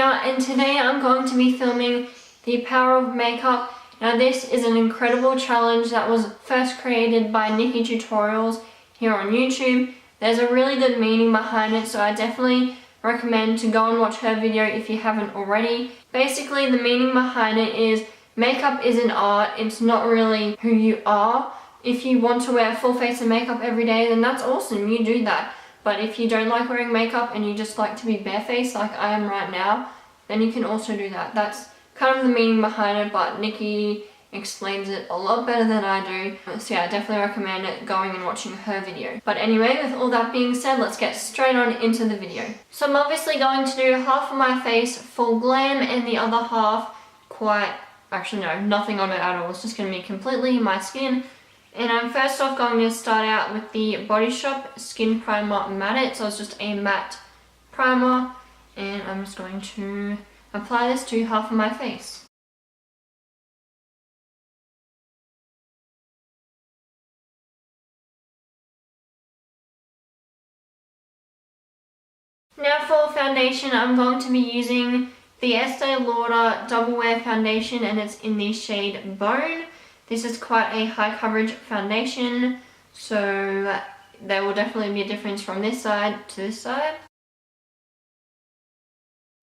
Olivia, and today I'm going to be filming the power of makeup. Now this is an incredible challenge that was first created by NikkieTutorials here on YouTube. There's a really good meaning behind it, so I definitely recommend to go and watch her video if you haven't already. Basically, the meaning behind it is makeup is an art, it's not really who you are. If you want to wear full face of makeup every day, then that's awesome, you do that. But if you don't like wearing makeup and you just like to be barefaced like I am right now, then you can also do that. That's kind of the meaning behind it, but Nikki explains it a lot better than I do. So yeah, I definitely recommend it going and watching her video. But anyway, with all that being said, let's get straight on into the video. So I'm obviously going to do half of my face full glam and the other half actually no, nothing on it at all. It's just going to be completely my skin. And I'm first off going to start out with the Body Shop Skin Primer Matte. So it's just a matte primer, and I'm just going to apply this to half of my face. Now for foundation, I'm going to be using the Estee Lauder Double Wear Foundation, and it's in the shade Bone. This is quite a high coverage foundation, so there will definitely be a difference from this side to this side.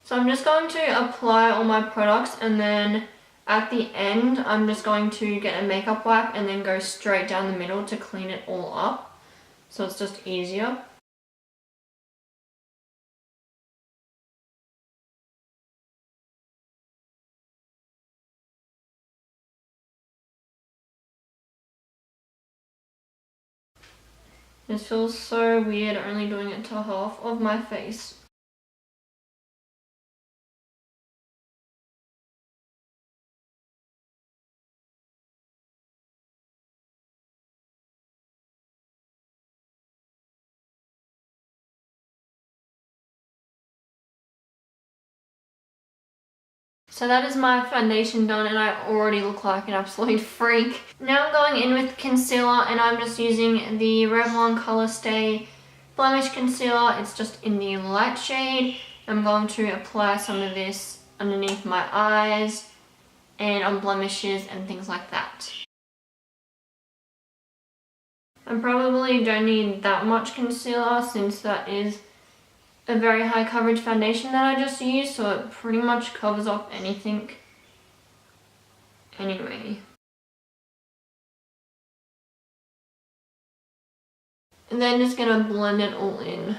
So I'm just going to apply all my products, and then at the end I'm just going to get a makeup wipe and then go straight down the middle to clean it all up. So it's just easier. This feels so weird only doing it to half of my face. So that is my foundation done, and I already look like an absolute freak. Now I'm going in with concealer, and I'm just using the Revlon Color Stay Blemish Concealer. It's just in the light shade. I'm going to apply some of this underneath my eyes and on blemishes and things like that. I probably don't need that much concealer since that is a very high coverage foundation that I just used, so it pretty much covers up anything anyway. And then just gonna blend it all in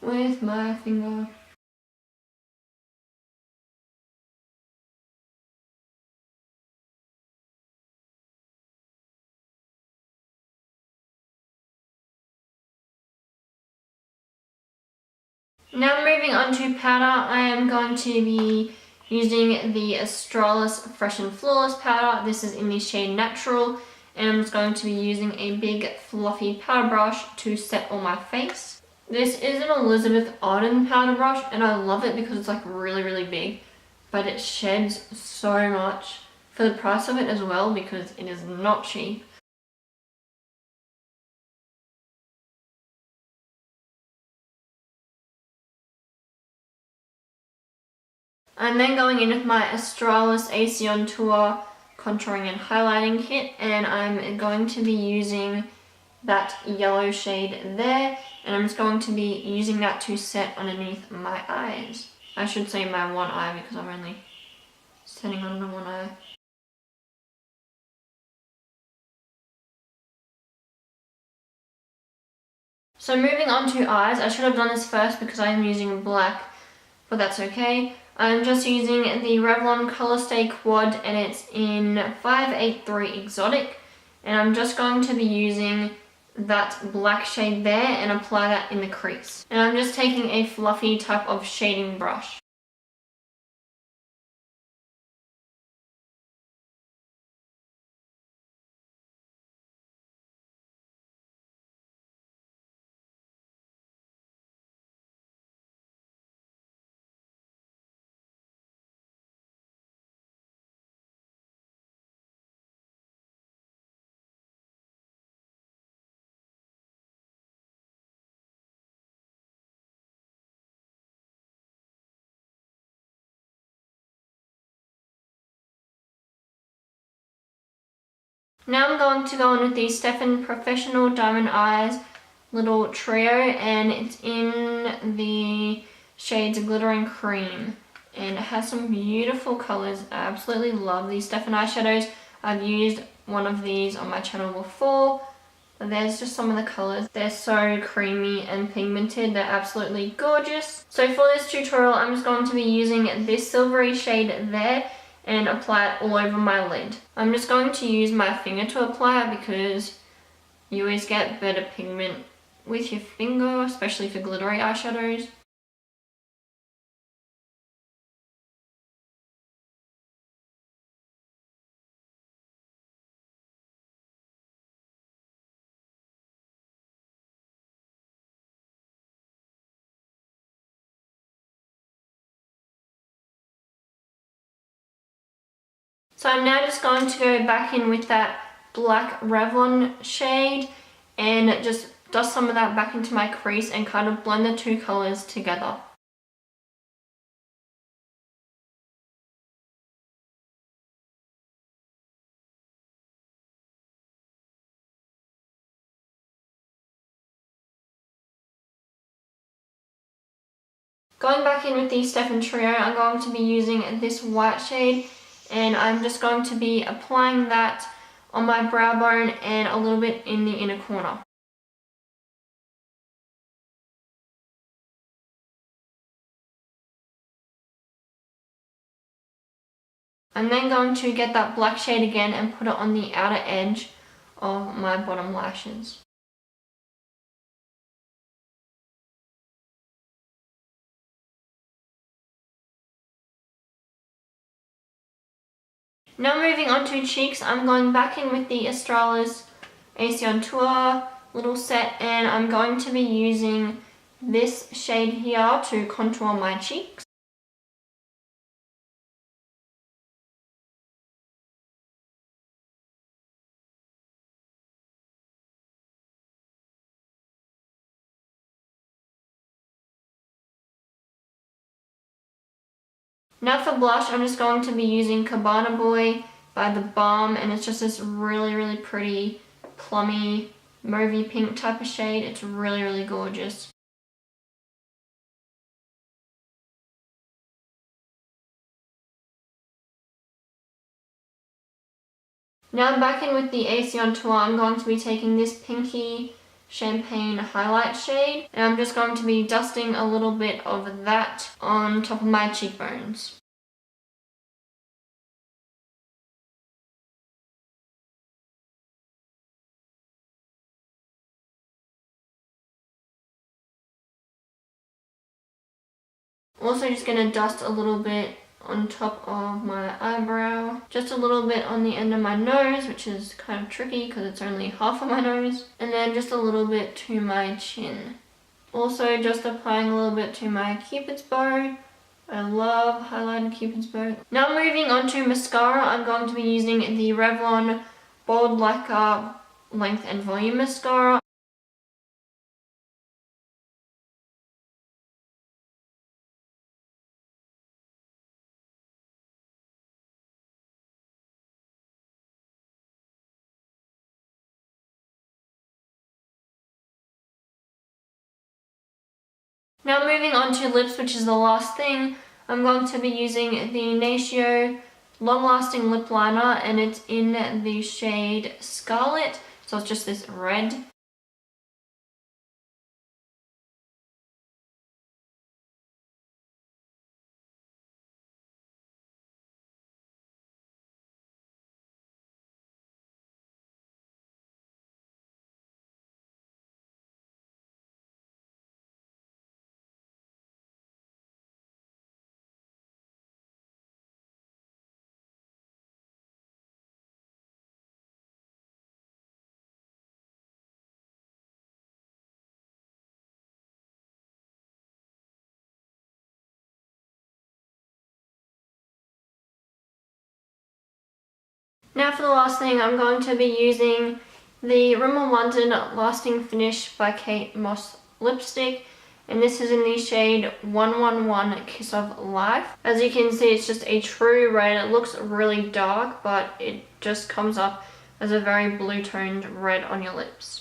with my finger. Now moving on to powder, I am going to be using the Australis Fresh and Flawless powder. This is in the shade Natural, and I'm just going to be using a big fluffy powder brush to set all my face. This is an Elizabeth Arden powder brush, and I love it because it's like really big, but it sheds so much for the price of it as well, because it is not cheap. I'm then going in with my Australis AC on Tour contouring and highlighting kit, and I'm going to be using that yellow shade there, and I'm just going to be using that to set underneath my eyes. I should say my one eye because I'm only setting under one eye. So moving on to eyes, I should have done this first because I am using black, but that's okay. I'm just using the Revlon Color Stay Quad, and it's in 583 Exotic, and I'm just going to be using that black shade there and apply that in the crease. And I'm just taking a fluffy type of shading brush. Now I'm going to go in with the Stefan Professional Diamond Eyes little trio, and it's in the shades Glittering Cream, and it has some beautiful colours. I absolutely love these Stefan eyeshadows. I've used one of these on my channel before. There's just some of the colours. They're so creamy and pigmented. They're absolutely gorgeous. So for this tutorial, I'm just going to be using this silvery shade there and apply it all over my lid. I'm just going to use my finger to apply it because you always get better pigment with your finger, especially for glittery eyeshadows. So I'm now just going to go back in with that black Revlon shade and just dust some of that back into my crease and kind of blend the two colours together. Going back in with the Stefan Trio, I'm going to be using this white shade, and I'm just going to be applying that on my brow bone and a little bit in the inner corner. I'm then going to get that black shade again and put it on the outer edge of my bottom lashes. Now moving on to cheeks, I'm going back in with the Australis AC on Tour little set, and I'm going to be using this shade here to contour my cheeks. Now for blush, I'm just going to be using Cabana Boy by The Balm, and it's just this really pretty plummy mauvey pink type of shade. It's really gorgeous. Now I'm back in with the AC on Tour. I'm going to be taking this pinky champagne highlight shade, and I'm just going to be dusting a little bit of that on top of my cheekbones. Also just going to dust a little bit on top of my eyebrow, just a little bit on the end of my nose, which is kind of tricky because it's only half of my nose, and then just a little bit to my chin. Also just applying a little bit to my cupid's bow. I love highlighting cupid's bow. Now moving on to mascara, I'm going to be using the Revlon Bold Lacquer Length and Volume Mascara. Now moving on to lips, which is the last thing, I'm going to be using the Natio Long Lasting Lip Liner, and it's in the shade Scarlet, so it's just this red. Now for the last thing, I'm going to be using the Rimmel London Lasting Finish by Kate Moss lipstick, and this is in the shade 111 Kiss of Life. As you can see, it's just a true red. It looks really dark, but it just comes up as a very blue toned red on your lips.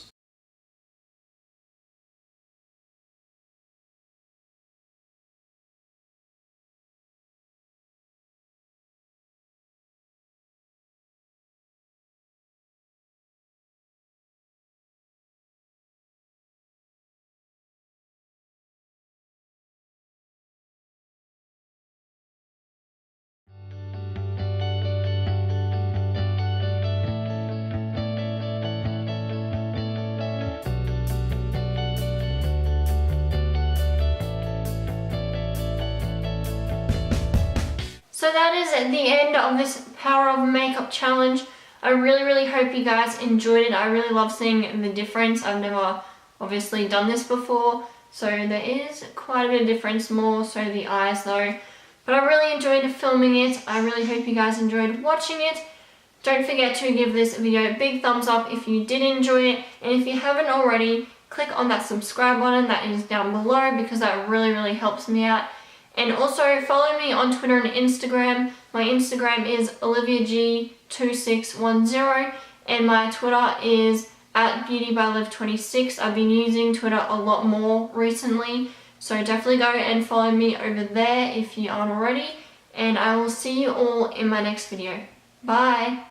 So that is the end of this Power of Makeup challenge. I really hope you guys enjoyed it. I really love seeing the difference. I've never obviously done this before, so there is quite a bit of difference, more so the eyes though. But I really enjoyed filming it. I really hope you guys enjoyed watching it. Don't forget to give this video a big thumbs up if you did enjoy it, and if you haven't already, click on that subscribe button that is down below because that really helps me out. And also follow me on Twitter and Instagram. My Instagram is OliviaG2610 and my Twitter is @BeautyByLiv26. I've been using Twitter a lot more recently, so definitely go and follow me over there if you aren't already. And I will see you all in my next video. Bye!